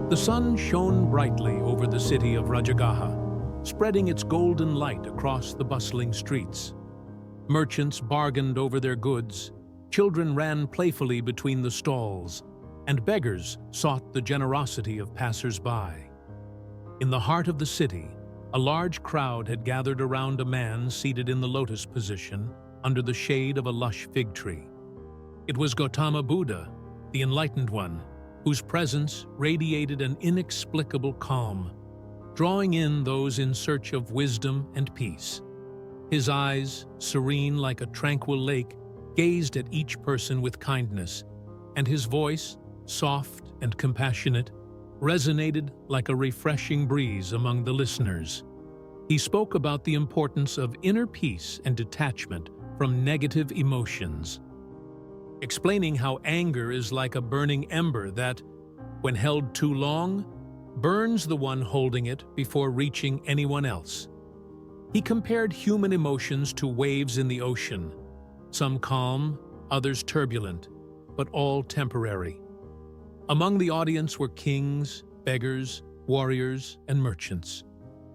The sun shone brightly over the city of Rajagaha, spreading its golden light across the bustling streets. Merchants bargained over their goods, children ran playfully between the stalls, and beggars sought the generosity of passers-by. In the heart of the city, a large crowd had gathered around a man seated in the lotus position under the shade of a lush fig tree. It was Gautama Buddha, the Enlightened One, whose presence radiated an inexplicable calm, drawing in those in search of wisdom and peace. His eyes, serene like a tranquil lake, gazed at each person with kindness, and his voice, soft and compassionate, resonated like a refreshing breeze among the listeners. He spoke about the importance of inner peace and detachment from negative emotions, explaining how anger is like a burning ember that, when held too long, burns the one holding it before reaching anyone else. He compared human emotions to waves in the ocean, some calm, others turbulent, but all temporary. Among the audience were kings, beggars, warriors, and merchants,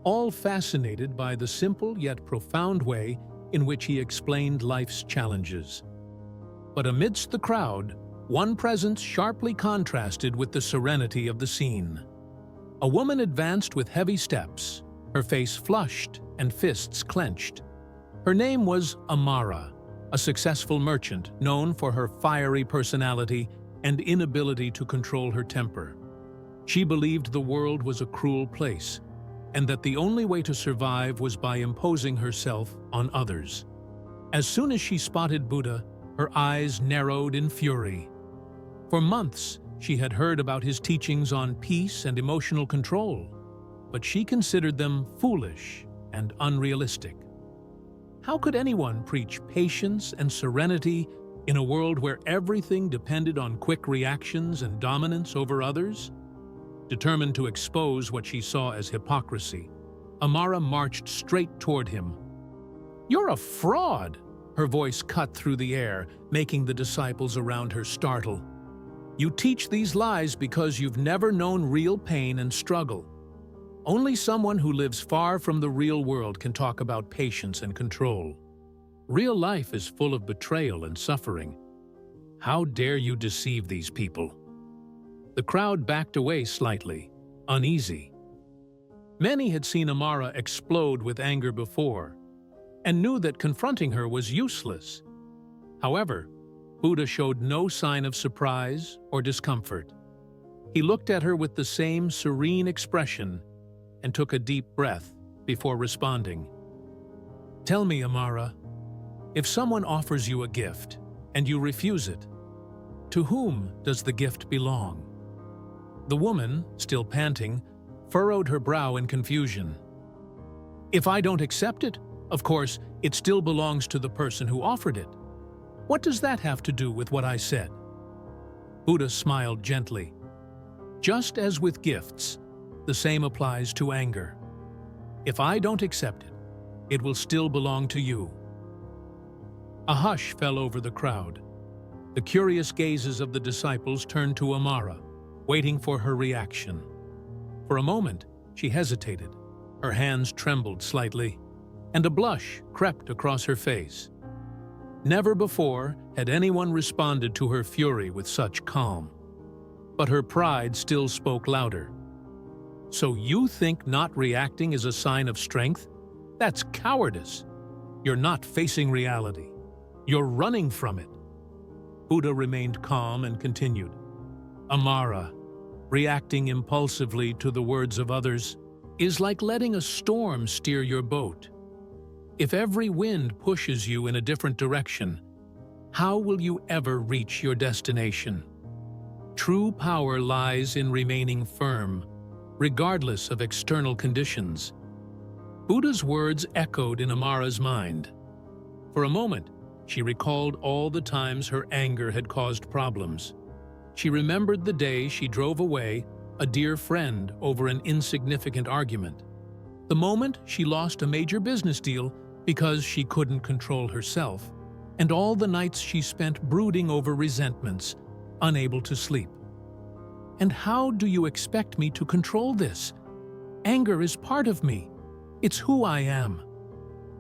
all fascinated by the simple yet profound way in which he explained life's challenges. But amidst the crowd, one presence sharply contrasted with the serenity of the scene. A woman advanced with heavy steps, her face flushed and fists clenched. Her name was Amara, a successful merchant known for her fiery personality and inability to control her temper. She believed the world was a cruel place, and that the only way to survive was by imposing herself on others. As soon as she spotted Buddha, her eyes narrowed in fury. For months, she had heard about his teachings on peace and emotional control, but she considered them foolish and unrealistic. How could anyone preach patience and serenity in a world where everything depended on quick reactions and dominance over others? Determined to expose what she saw as hypocrisy, Amara marched straight toward him. "You're a fraud!" Her voice cut through the air, making the disciples around her startle. "You teach these lies because you've never known real pain and struggle. Only someone who lives far from the real world can talk about patience and control. Real life is full of betrayal and suffering. How dare you deceive these people?" The crowd backed away slightly, uneasy. Many had seen Amara explode with anger before, and knew that confronting her was useless. However, Buddha showed no sign of surprise or discomfort. He looked at her with the same serene expression and took a deep breath before responding. "Tell me, Amara, if someone offers you a gift and you refuse it, to whom does the gift belong?" The woman, still panting, furrowed her brow in confusion. "If I don't accept it, of course, it still belongs to the person who offered it. What does that have to do with what I said?" Buddha smiled gently. "Just as with gifts, the same applies to anger. If I don't accept it, it will still belong to you." A hush fell over the crowd. The curious gazes of the disciples turned to Amara, waiting for her reaction. For a moment, she hesitated. Her hands trembled slightly, and a blush crept across her face. Never before had anyone responded to her fury with such calm. But her pride still spoke louder. "So you think not reacting is a sign of strength? That's cowardice. You're not facing reality. You're running from it." Buddha remained calm and continued. "Amara, reacting impulsively to the words of others is like letting a storm steer your boat. If every wind pushes you in a different direction, how will you ever reach your destination? True power lies in remaining firm, regardless of external conditions." Buddha's words echoed in Amara's mind. For a moment, she recalled all the times her anger had caused problems. She remembered the day she drove away a dear friend over an insignificant argument. The moment she lost a major business deal because she couldn't control herself, and all the nights she spent brooding over resentments, unable to sleep. And how do you expect me to control this? Anger is part of me. It's who I am."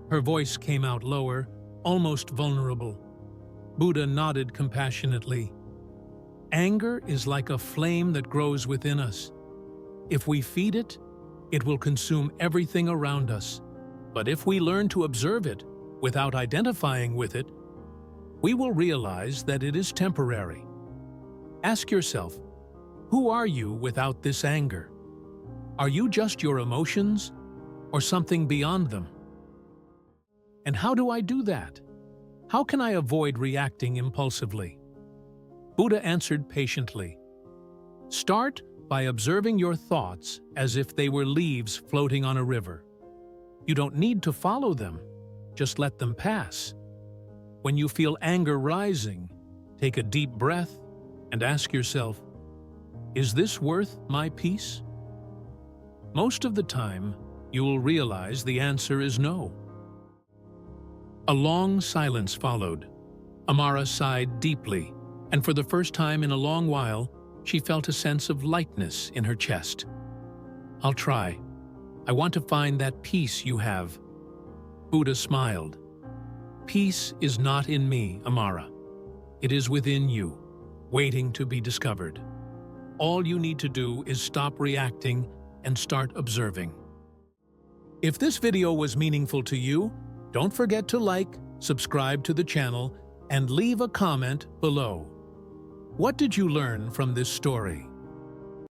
Her voice came out lower, almost vulnerable. Buddha nodded compassionately. Anger is like a flame that grows within us. If we feed it, it will consume everything around us. But if we learn to observe it without identifying with it, we will realize that it is temporary. Ask yourself, who are you without this anger? Are you just your emotions or something beyond them? And how do I do that? How can I avoid reacting impulsively? Buddha answered patiently. Start by observing your thoughts as if they were leaves floating on a river. You don't need to follow them, just let them pass. When you feel anger rising, take a deep breath and ask yourself, is this worth my peace? Most of the time, you will realize the answer is no. A long silence followed. Amara sighed deeply, and for the first time in a long while, she felt a sense of lightness in her chest. I'll try. I want to find that peace you have. Buddha smiled. Peace is not in me, Amara. It is within you, waiting to be discovered. All you need to do is stop reacting and start observing. If this video was meaningful to you, don't forget to like, subscribe to the channel, and leave a comment below. What did you learn from this story?